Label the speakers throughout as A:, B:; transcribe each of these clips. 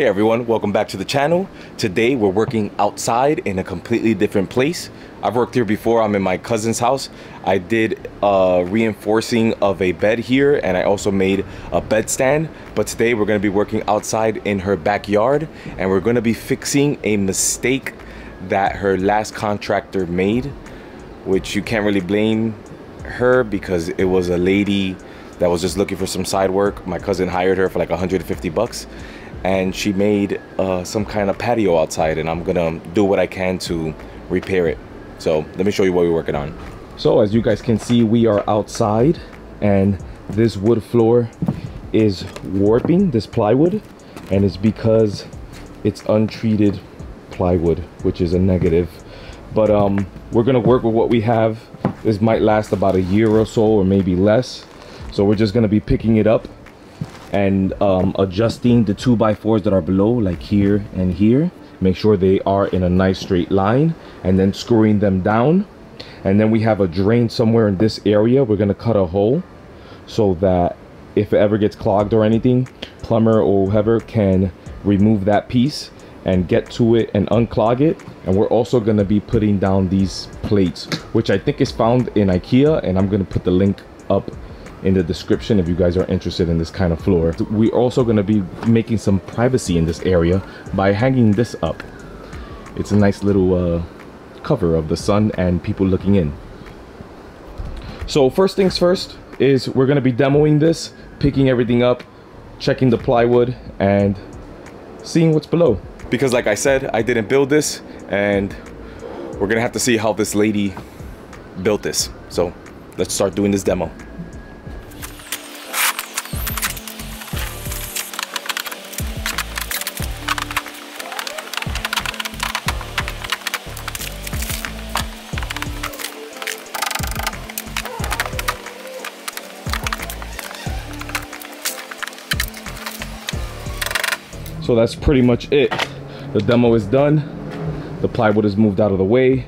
A: Hey everyone, welcome back to the channel. Today we're working outside in a completely different place. I've worked here before. I'm in my cousin's house. I did reinforcing of a bed here, and I also made a bed stand. But today we're going to be working outside in her backyard, and we're going to be fixing a mistake that her last contractor made, which you can't really blame her because it was a lady that was just looking for some side work. My cousin hired her for like 150 bucks. And she made some kind of patio outside, and I'm gonna do what I can to repair it. So let me show you what we're working on. So as you guys can see, we are outside, and this wood floor is warping, this plywood, and it's because it's untreated plywood, which is a negative. But we're gonna work with what we have. This might last about a year or so, or maybe less. So we're just gonna be picking it up and adjusting the 2x4s that are below, like here and here. Make sure they are in a nice straight line, and then screwing them down. And then we have a drain somewhere in this area. We're gonna cut a hole so that if it ever gets clogged or anything, plumber or whoever can remove that piece and get to it and unclog it. And we're also gonna be putting down these plates, which I think is found in IKEA, and I'm gonna put the link up in the description if you guys are interested in this kind of floor. We're also going to be making some privacy in this area by hanging this up. It's a nice little cover of the sun and people looking in. So first things first is we're going to be demoing this, picking everything up, checking the plywood, and seeing what's below. Because like I said, I didn't build this, and we're going to have to see how this lady built this. So let's start doing this demo. So that's pretty much it. The demo is done. The plywood is moved out of the way.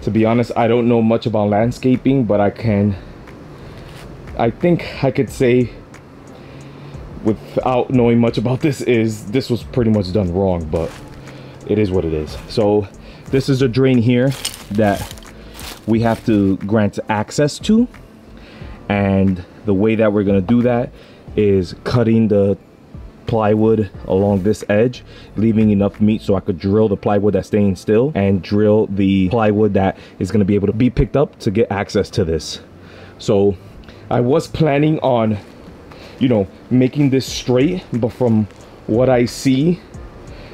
A: To be honest, I don't know much about landscaping, but I think I could say without knowing much about this was pretty much done wrong, but it is what it is. So this is a drain here that we have to grant access to. And the way that we're gonna do that is cutting the plywood along this edge, leaving enough meat so I could drill the plywood that's staying still and drill the plywood that is going to be able to be picked up to get access to this. So I was planning on, you know, making this straight, but from what I see,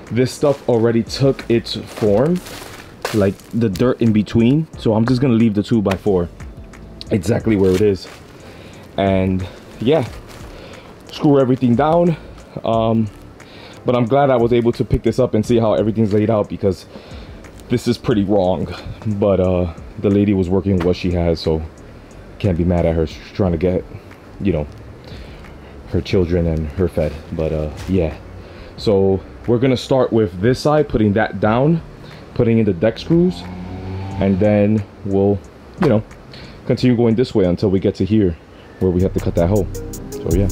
A: this stuff already took its form, like the dirt in between. So I'm just going to leave the 2x4 exactly where it is, and yeah, screw everything down. But I'm glad I was able to pick this up and see how everything's laid out, because this is pretty wrong. But the lady was working with what she has, so can't be mad at her. She's trying to get, you know, her children and her fed. But yeah, so we're gonna start with this side, putting that down, putting in the deck screws, and then we'll, you know, continue going this way until we get to here where we have to cut that hole. So yeah.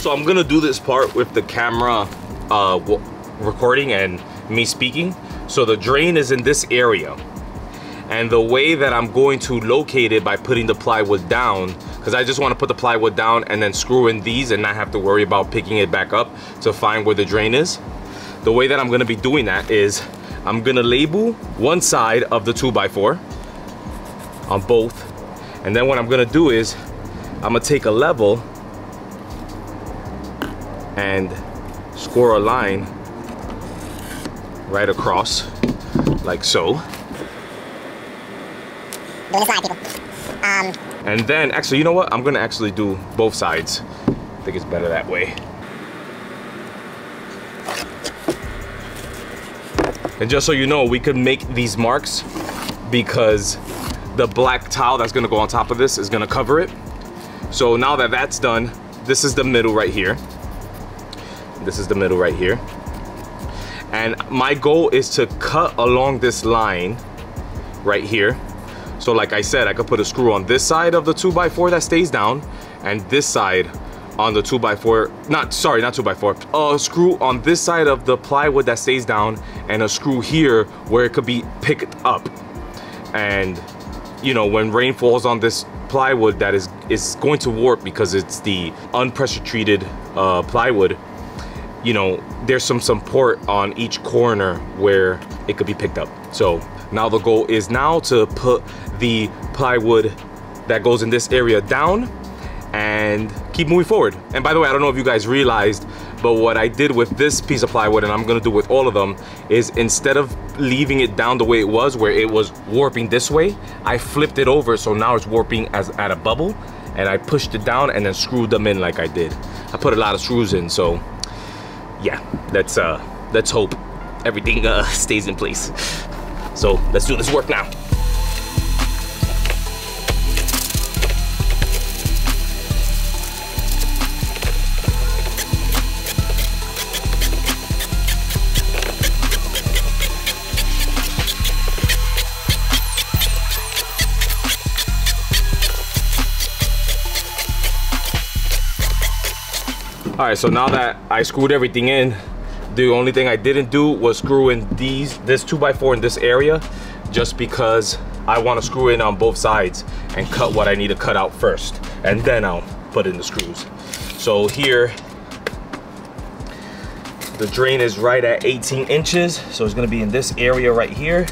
A: So I'm gonna do this part with the camera recording and me speaking. So the drain is in this area, and the way that I'm going to locate it by putting the plywood down, because I just want to put the plywood down and then screw in these and not have to worry about picking it back up to find where the drain is. The way that I'm gonna be doing that is I'm gonna label one side of the 2x4 on both, and then what I'm gonna do is I'm gonna take a level and score a line right across, like so. And then, actually, you know what? I'm gonna actually do both sides. I think it's better that way. And just so you know, we could make these marks because the black tile that's gonna go on top of this is gonna cover it. So now that that's done, this is the middle right here. This is the middle right here. And my goal is to cut along this line right here. So like I said, I could put a screw on this side of the 2x4 that stays down, and this side on the 2x4, not 2x4, a screw on this side of the plywood that stays down, and a screw here where it could be picked up. And you know, when rain falls on this plywood that is going to warp because it's the unpressure treated plywood, you know, there's some support on each corner where it could be picked up. So now the goal is now to put the plywood that goes in this area down and keep moving forward. And by the way, I don't know if you guys realized, but what I did with this piece of plywood, and I'm gonna do with all of them, is instead of leaving it down the way it was, where it was warping this way, I flipped it over so now it's warping as at a bubble, and I pushed it down and then screwed them in like I did. I put a lot of screws in, so yeah, let's hope everything stays in place. So let's do this work now. All right, so now that I screwed everything in, the only thing I didn't do was screw in this 2x4 in this area, just because I want to screw in on both sides and cut what I need to cut out first, and then I'll put in the screws. So here, the drain is right at 18 inches, so it's gonna be in this area right here.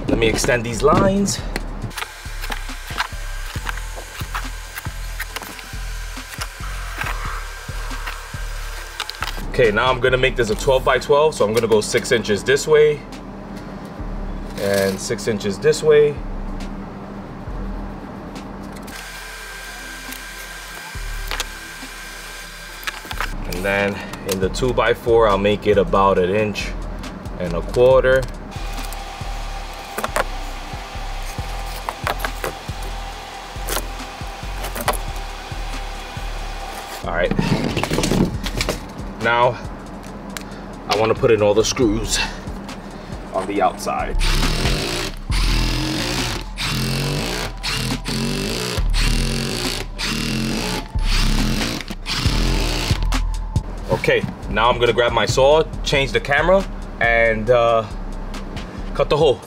A: Let me extend these lines. Okay, now I'm gonna make this a 12 by 12, so I'm gonna go 6 inches this way and 6 inches this way. And then in the 2x4, I'll make it about 1.25 inches. All right. Now, I want to put in all the screws on the outside. Okay, now I'm gonna grab my saw, change the camera, and cut the hole.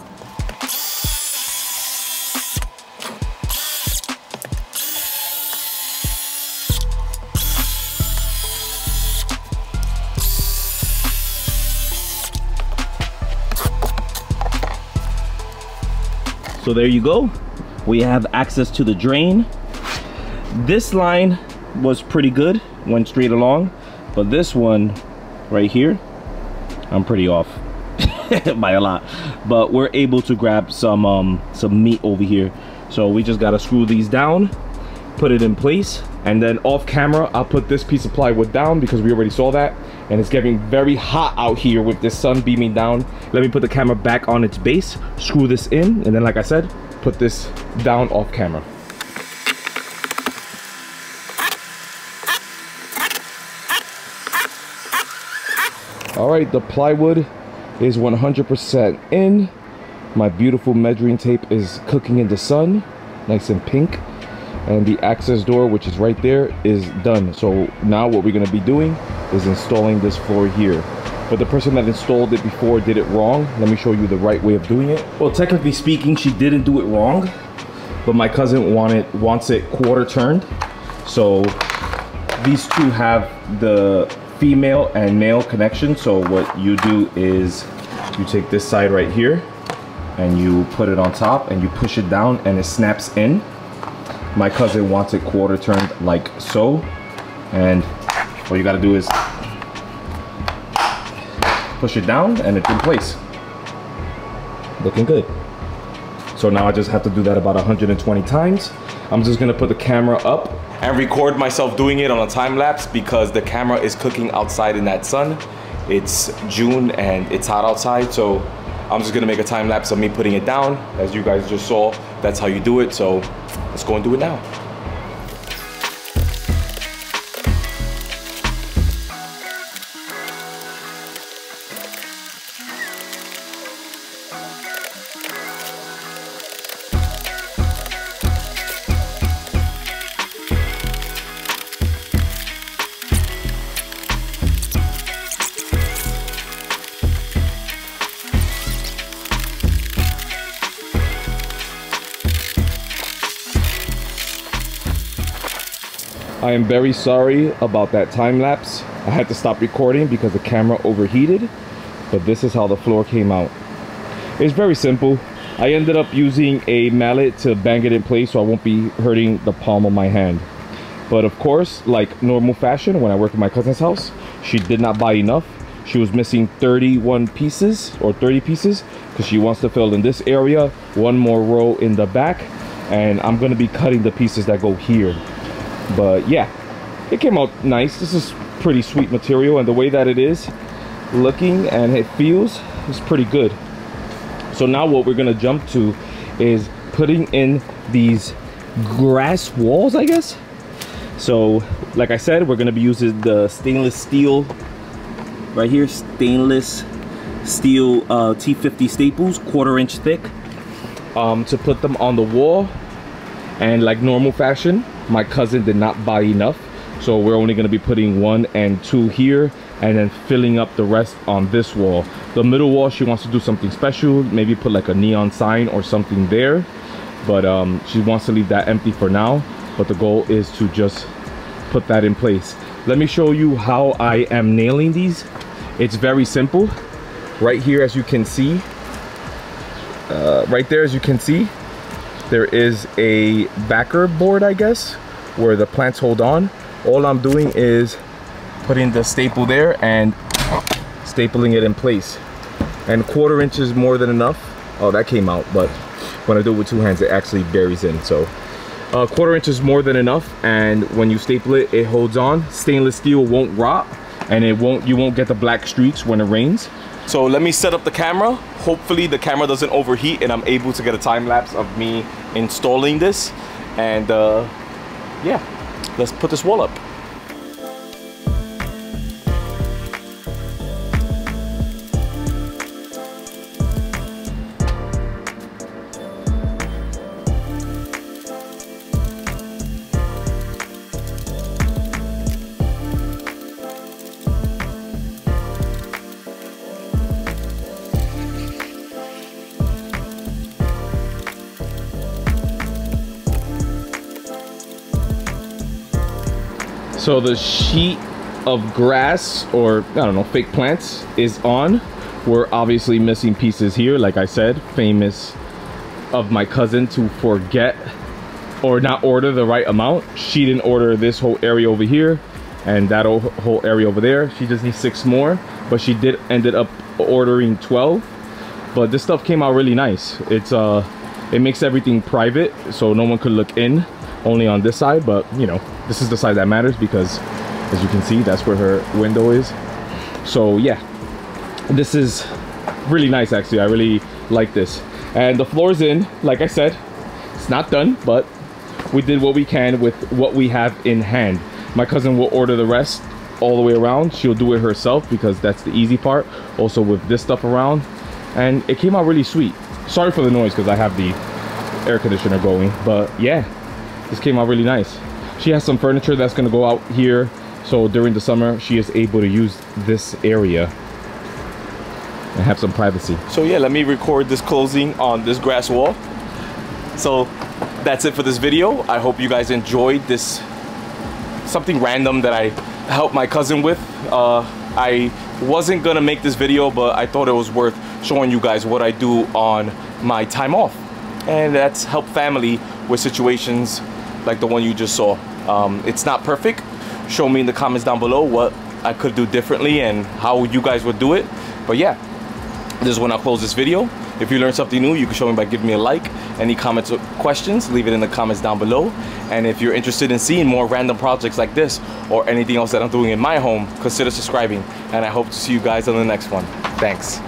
A: So there you go. We have access to the drain. This line was pretty good, went straight along, but this one right here, I'm pretty off by a lot. But we're able to grab some meat over here. So we just gotta screw these down, put it in place, and then off camera, I'll put this piece of plywood down because we already saw that. And it's getting very hot out here with this sun beaming down. Let me put the camera back on its base, screw this in, and then like I said, put this down off camera. All right, the plywood is 100% in. My beautiful measuring tape is cooking in the sun, nice and pink. And the access door, which is right there, is done. So now what we're gonna be doing is installing this floor here. But the person that installed it before did it wrong. Let me show you the right way of doing it. Well, technically speaking, she didn't do it wrong, but my cousin wants it quarter turned. So these two have the female and male connection. So what you do is you take this side right here and you put it on top and you push it down and it snaps in. My cousin wants it quarter turned like so, and all you gotta do is push it down and it's in place. Looking good. So now I just have to do that about 120 times. I'm just gonna put the camera up and record myself doing it on a time lapse because the camera is cooking outside in that sun. It's June and it's hot outside, so I'm just gonna make a time lapse of me putting it down. As you guys just saw, that's how you do it. So let's go and do it now. I am very sorry about that time lapse. I had to stop recording because the camera overheated, but this is how the floor came out. It's very simple. I ended up using a mallet to bang it in place so I won't be hurting the palm of my hand. But of course, like normal fashion, when I worked at my cousin's house, she did not buy enough. She was missing 31 pieces or 30 pieces because she wants to fill in this area, one more row in the back, and I'm gonna be cutting the pieces that go here. But yeah, it came out nice. This is pretty sweet material, and the way that it is looking and it feels is pretty good. So now what we're gonna jump to is putting in these grass walls, I guess. So like I said, we're gonna be using the stainless steel right here, stainless steel T50 staples, 1/4 inch thick, to put them on the wall. And like normal fashion, my cousin did not buy enough, so we're only going to be putting 1 and 2 here and then filling up the rest on this wall. The middle wall, she wants to do something special, maybe put like a neon sign or something there, but she wants to leave that empty for now. But the goal is to just put that in place. Let me show you how I am nailing these. It's very simple. Right here, as you can see, right there, as you can see, there is a backer board, I guess, where the plants hold on. All I'm doing is putting the staple there and stapling it in place. And 1/4 inch is more than enough. Oh, that came out, but when I do it with 2 hands, it actually buries in. So 1/4 inch is more than enough, and when you staple it, it holds on. Stainless steel won't rot, and you won't get the black streaks when it rains. So let me set up the camera. Hopefully the camera doesn't overheat and I'm able to get a time lapse of me installing this. And yeah, let's put this wall up. So the sheet of grass, or I don't know, fake plants is on. We're obviously missing pieces here, like I said, famous of my cousin to forget or not order the right amount. She didn't order this whole area over here and that whole area over there. She just needs 6 more, but she ended up ordering 12. But this stuff came out really nice. It makes everything private, so no one could look in, only on this side. But you know, this is the side that matters because, as you can see, that's where her window is. So yeah, this is really nice actually. I really like this. And the floor's in, like I said, it's not done, but we did what we can with what we have in hand. My cousin will order the rest all the way around. She'll do it herself because that's the easy part. Also with this stuff around, and it came out really sweet. Sorry for the noise because I have the air conditioner going, but yeah, this came out really nice. She has some furniture that's gonna go out here, so during the summer she is able to use this area and have some privacy. So yeah, let me record this closing on this grass wall. So that's it for this video. I hope you guys enjoyed this, something random that I helped my cousin with. I wasn't gonna make this video, but I thought it was worth showing you guys what I do on my time off, and that's help family with situations like the one you just saw. It's not perfect. Show me in the comments down below what I could do differently and how you guys would do it. But yeah, this is when I'll close this video. If you learned something new, you can show me by giving me a like. Any comments or questions, leave it in the comments down below. And if you're interested in seeing more random projects like this or anything else that I'm doing in my home, consider subscribing. And I hope to see you guys on the next one. Thanks.